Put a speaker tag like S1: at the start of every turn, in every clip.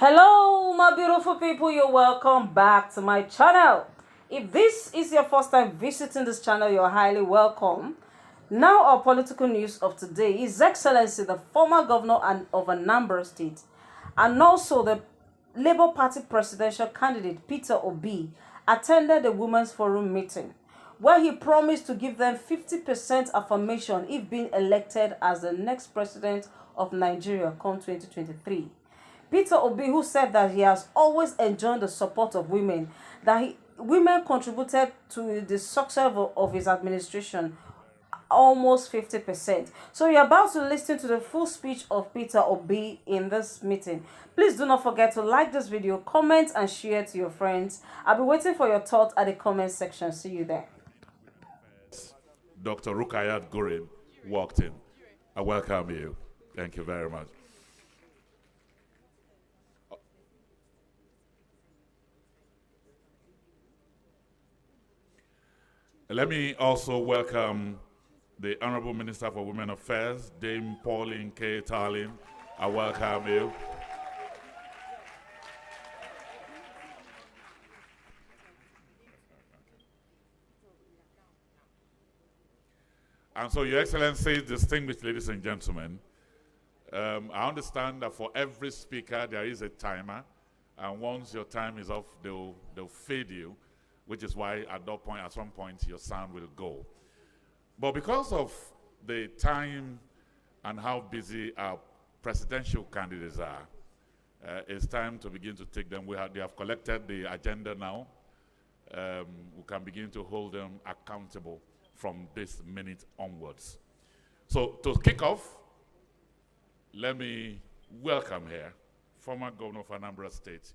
S1: Hello, my beautiful people. You're welcome back to my channel. If this is your first time visiting this channel, you're highly welcome. Now, our political news of today is Excellency, the former governor of Anambra State, and also the Labour Party presidential candidate Peter Obi attended the Women's Forum meeting, where he promised to give them 50% affirmation if being elected as the next president of Nigeria come 2023. Peter Obi, who said that he has always enjoyed the support of women, that women contributed to the success of his administration almost 50%. So you're about to listen to the full speech of Peter Obi in this meeting. Please do not forget to like this video, comment and share to your friends. I'll be waiting for your thoughts at the comment section. See you there.
S2: Dr. Rukayat Gurib walked in. I welcome you. Thank you very much. Let me also welcome the Honorable Minister for Women Affairs, Dame Pauline K. Tarlin. I welcome you. And so, Your Excellency, distinguished ladies and gentlemen, I understand that for every speaker there is a timer, and once your time is off, they'll fade you, which is why at that point, at some point, your sound will go. But because of the time and how busy our presidential candidates are, it's time to begin to take them. They have collected the agenda now. We can begin to hold them accountable from this minute onwards. So to kick off, let me welcome here former Governor of Anambra State,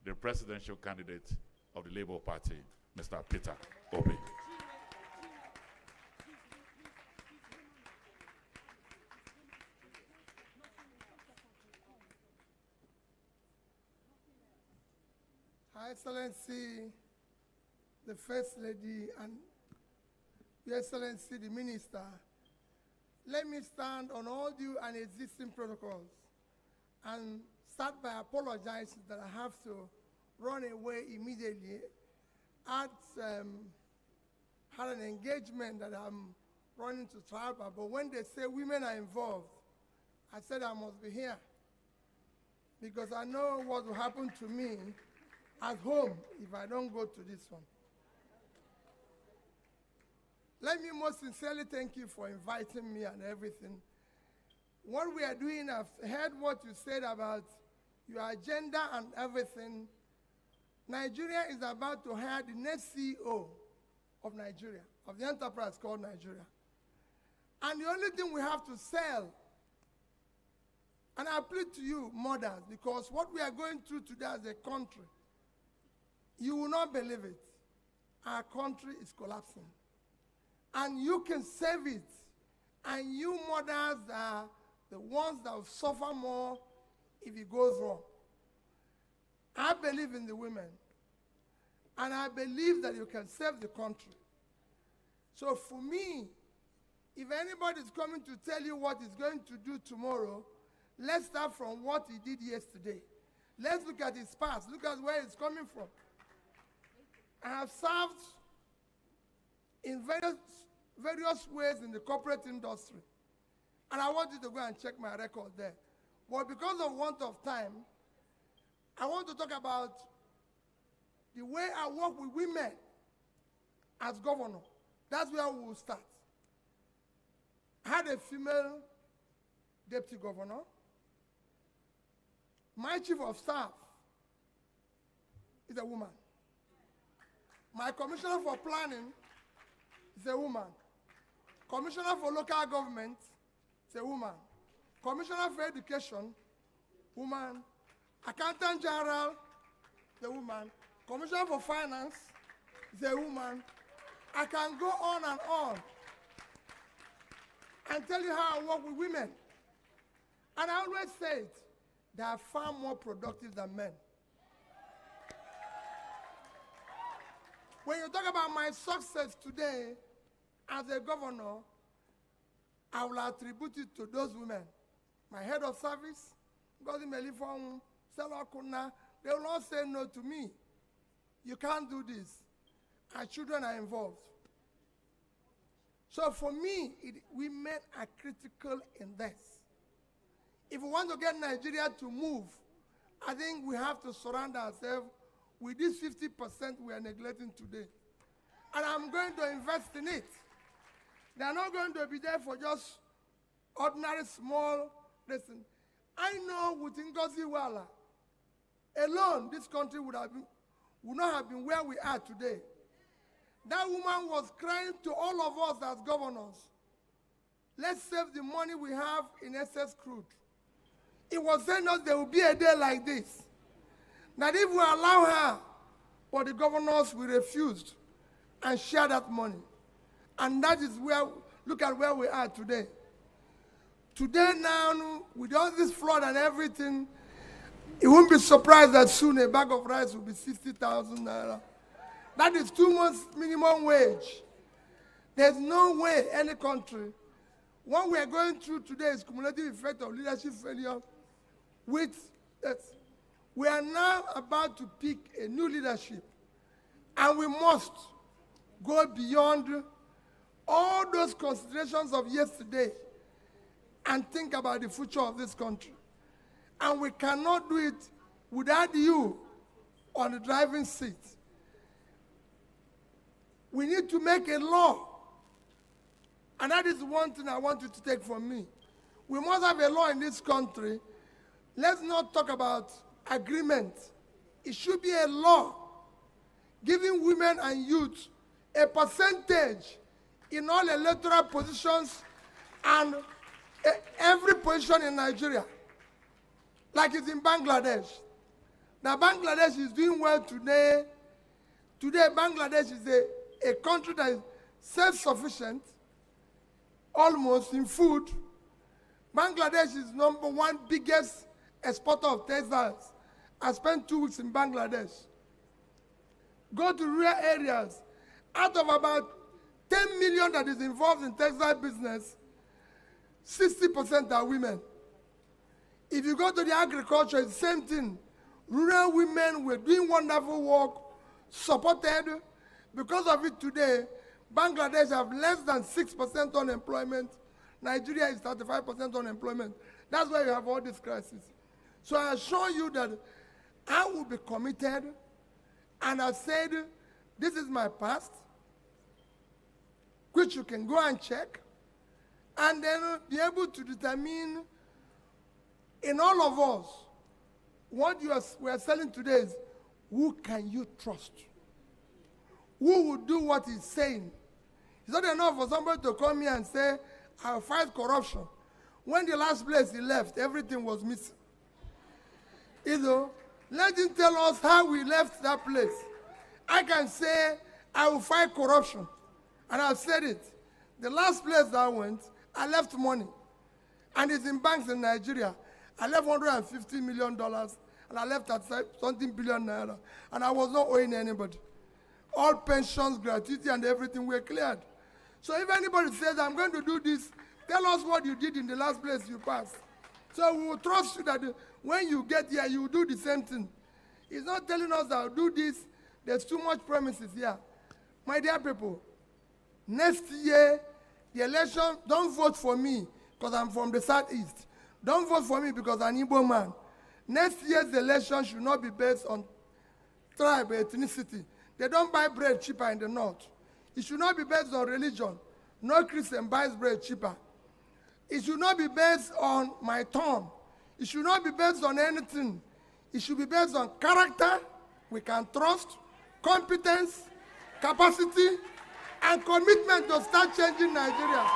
S2: the presidential candidate of the Labour Party, Mr. Peter Obi.
S3: Her Excellency, the First Lady, and Your Excellency, the Minister, let me stand on all due and existing protocols and start by apologizing that I have to run away immediately. Had an engagement that I'm running to travel, but when they say women are involved, I said I must be here because I know what will happen to me at home if I don't go to this one. Let me most sincerely thank you for inviting me and everything. What we are doing, I've heard what you said about your agenda and everything. Nigeria is about to hire the next CEO of Nigeria, of the enterprise called Nigeria. And the only thing we have to sell, and I plead to you, mothers, because what we are going through today as a country, you will not believe it. Our country is collapsing. And you can save it. And you mothers are the ones that will suffer more if it goes wrong. I believe in the women. And I believe that you can save the country. So for me, if anybody is coming to tell you what he's going to do tomorrow, let's start from what he did yesterday. Let's look at his past. Look at where he's coming from. I have served in various ways in the corporate industry. And I want you to go and check my record there. But because of want of time, I want to talk about the way I work with women as governor. That's where we will start. I had a female deputy governor. My chief of staff is a woman. My commissioner for planning is a woman. Commissioner for local government is a woman. Commissioner for education, woman. Accountant general is a woman. Commissioner for finance is a woman. I can go on and tell you how I work with women. And I always say it, they are far more productive than men. When you talk about my success today as a governor, I will attribute it to those women. My head of service, God Melifon, sell okuna, they will not say no to me. You can't do this. Our children are involved. So for me, women are critical in this. If we want to get Nigeria to move, I think we have to surround ourselves with this 50% we are neglecting today. And I'm going to invest in it. They are not going to be there for just ordinary small listen. I know with Ngozi Wala alone, this country would not have been where we are today. That woman was crying to all of us as governors. Let's save the money we have in excess crude. It was saying us there will be a day like this. That if we allow her, but the governors will refuse and share that money. And that is where, look at where we are today. Today now, with all this flood and everything, it won't be surprised that soon a bag of rice will be 60,000 naira. That is 2 months minimum wage. There's no way any country, what we are going through today is cumulative effect of leadership failure with that. We are now about to pick a new leadership, and we must go beyond all those considerations of yesterday and think about the future of this country. And we cannot do it without you on the driving seat. We need to make a law. And that is one thing I want you to take from me. We must have a law in this country. Let's not talk about agreement. It should be a law giving women and youth a percentage in all electoral positions and every position in Nigeria, like it's in Bangladesh. Now, Bangladesh is doing well today. Today, Bangladesh is a country that is self-sufficient, almost in food. Bangladesh is #1 biggest exporter of textiles. I spent 2 weeks in Bangladesh. Go to rural areas. Out of about 10 million that is involved in textile business, 60% are women. If you go to the agriculture, it's the same thing. Rural women were doing wonderful work, supported. Because of it today, Bangladesh have less than 6% unemployment. Nigeria is 35% unemployment. That's why you have all this crisis. So I assure you that I will be committed, and I said, this is my past, which you can go and check, and then be able to determine in all of us what we are selling today is who can you trust? Who will do what he's saying? It's not enough for somebody to come here and say, I'll fight corruption. When the last place he left, everything was missing. You know, let him tell us how we left that place. I can say, I will fight corruption. And I've said it. The last place that I went, I left money. And it's in banks in Nigeria. I left $150 million, and I left at something billion naira. And I was not owing anybody. All pensions, gratuity, and everything were cleared. So if anybody says, I'm going to do this, tell us what you did in the last place you passed. So we will trust you that when you get here, you will do the same thing. He's not telling us that I'll do this. There's too much promises here. My dear people, next year, the election, don't vote for me because I'm from the Southeast. Don't vote for me because I'm an Igbo man. Next year's election should not be based on tribe or ethnicity. They don't buy bread cheaper in the north. It should not be based on religion. No Christian buys bread cheaper. It should not be based on my tongue. It should not be based on anything. It should be based on character, we can trust, competence, capacity, and commitment to start changing Nigeria.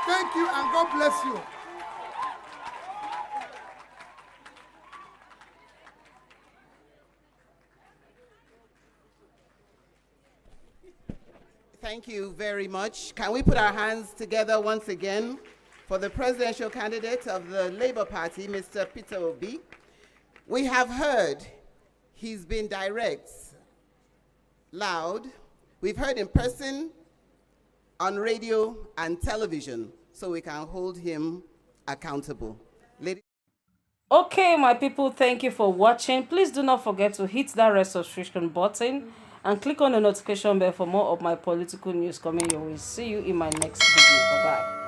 S3: Thank you, and God bless you.
S4: Thank you very much. Can we put our hands together once again for the presidential candidate of the Labour Party, Mr. Peter Obi? We have heard he's been direct, loud. We've heard in person, on radio and television, so we can hold him accountable. Ladies
S1: Okay, my people, thank you for watching. Please do not forget to hit that red subscription button and click on the notification bell for more of my political news coming your way. See you in my next video. Bye bye.